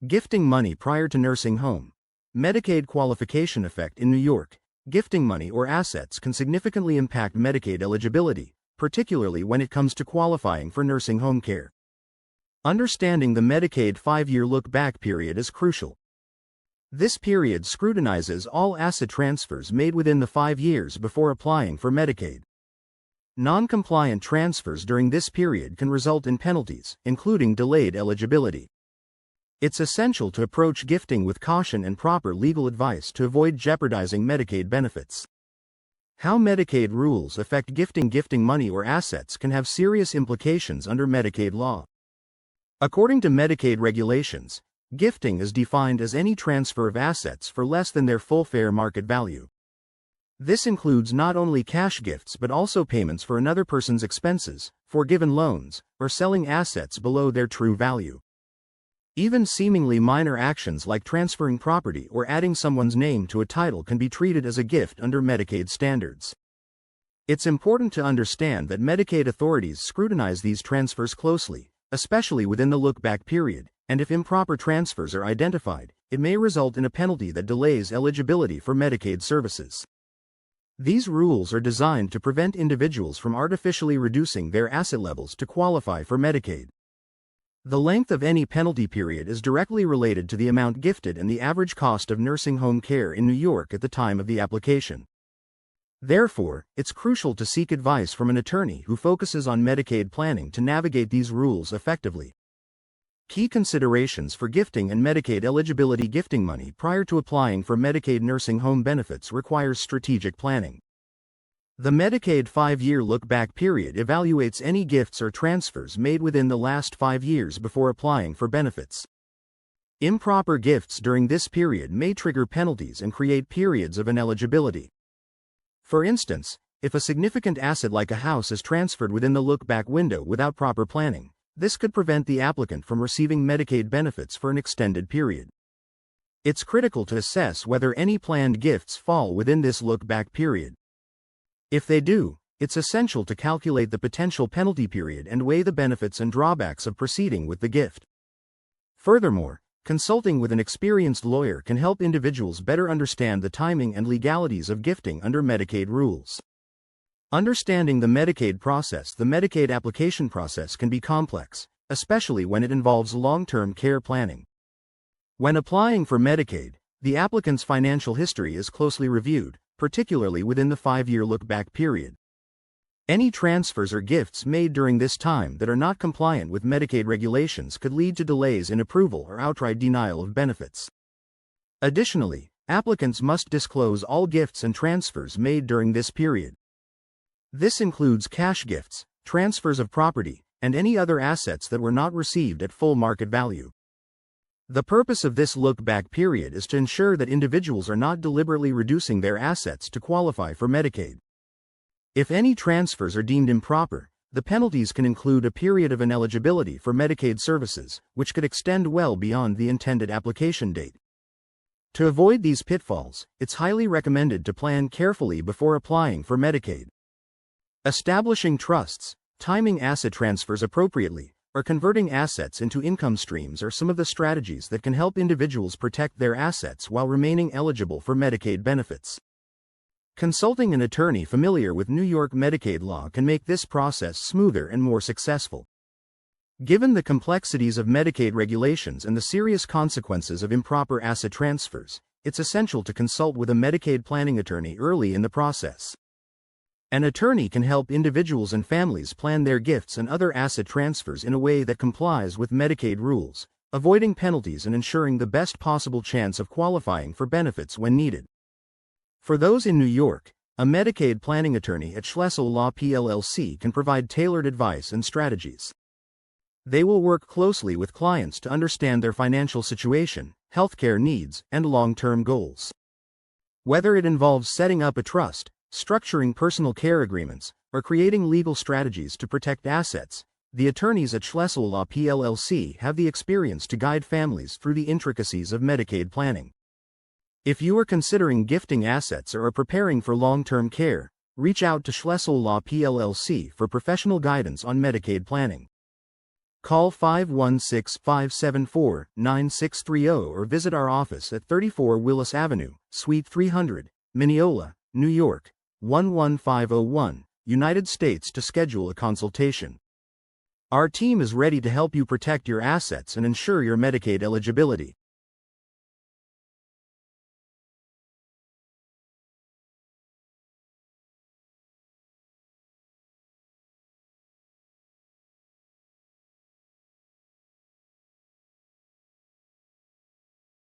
Gifting money prior to nursing home. Medicaid qualification effect in New York. Gifting money or assets can significantly impact Medicaid eligibility, particularly when it comes to qualifying for nursing home care. Understanding the Medicaid 5-year look-back period is crucial. This period scrutinizes all asset transfers made within the 5 years before applying for Medicaid. Non-compliant transfers during this period can result in penalties, including delayed eligibility. It's essential to approach gifting with caution and proper legal advice to avoid jeopardizing Medicaid benefits. How Medicaid rules affect gifting. Gifting money or assets can have serious implications under Medicaid law. According to Medicaid regulations, gifting is defined as any transfer of assets for less than their full fair market value. This includes not only cash gifts but also payments for another person's expenses, forgiven loans, or selling assets below their true value. Even seemingly minor actions like transferring property or adding someone's name to a title can be treated as a gift under Medicaid standards. It's important to understand that Medicaid authorities scrutinize these transfers closely, especially within the look-back period, and if improper transfers are identified, it may result in a penalty that delays eligibility for Medicaid services. These rules are designed to prevent individuals from artificially reducing their asset levels to qualify for Medicaid. The length of any penalty period is directly related to the amount gifted and the average cost of nursing home care in New York at the time of the application. Therefore, it's crucial to seek advice from an attorney who focuses on Medicaid planning to navigate these rules effectively. Key considerations for gifting and Medicaid eligibility. Gifting money prior to applying for Medicaid nursing home benefits requires strategic planning. The Medicaid 5-year look-back period evaluates any gifts or transfers made within the last 5 years before applying for benefits. Improper gifts during this period may trigger penalties and create periods of ineligibility. For instance, if a significant asset like a house is transferred within the look-back window without proper planning, this could prevent the applicant from receiving Medicaid benefits for an extended period. It's critical to assess whether any planned gifts fall within this look-back period. If they do, it's essential to calculate the potential penalty period and weigh the benefits and drawbacks of proceeding with the gift. Furthermore, consulting with an experienced lawyer can help individuals better understand the timing and legalities of gifting under Medicaid rules. Understanding the Medicaid process. The Medicaid application process can be complex, especially when it involves long-term care planning. When applying for Medicaid, the applicant's financial history is closely reviewed, particularly within the 5-year look-back period. Any transfers or gifts made during this time that are not compliant with Medicaid regulations could lead to delays in approval or outright denial of benefits. Additionally, applicants must disclose all gifts and transfers made during this period. This includes cash gifts, transfers of property, and any other assets that were not received at full market value. The purpose of this look-back period is to ensure that individuals are not deliberately reducing their assets to qualify for Medicaid. If any transfers are deemed improper, the penalties can include a period of ineligibility for Medicaid services, which could extend well beyond the intended application date. To avoid these pitfalls, it's highly recommended to plan carefully before applying for Medicaid. Establishing trusts, timing asset transfers appropriately, or converting assets into income streams are some of the strategies that can help individuals protect their assets while remaining eligible for Medicaid benefits. Consulting an attorney familiar with New York Medicaid law can make this process smoother and more successful. Given the complexities of Medicaid regulations and the serious consequences of improper asset transfers, it's essential to consult with a Medicaid planning attorney early in the process. An attorney can help individuals and families plan their gifts and other asset transfers in a way that complies with Medicaid rules, avoiding penalties and ensuring the best possible chance of qualifying for benefits when needed. For those in New York, a Medicaid planning attorney at Schlessel Law PLLC can provide tailored advice and strategies. They will work closely with clients to understand their financial situation, healthcare needs, and long-term goals. Whether it involves setting up a trust, structuring personal care agreements, or creating legal strategies to protect assets, the attorneys at Schlessel Law PLLC have the experience to guide families through the intricacies of Medicaid planning. If you are considering gifting assets or are preparing for long-term care, reach out to Schlessel Law PLLC for professional guidance on Medicaid planning. Call 516-574-9630 or visit our office at 34 Willis Avenue, Suite 300, Mineola, New York, 11501, United States to schedule a consultation. Our team is ready to help you protect your assets and ensure your Medicaid eligibility.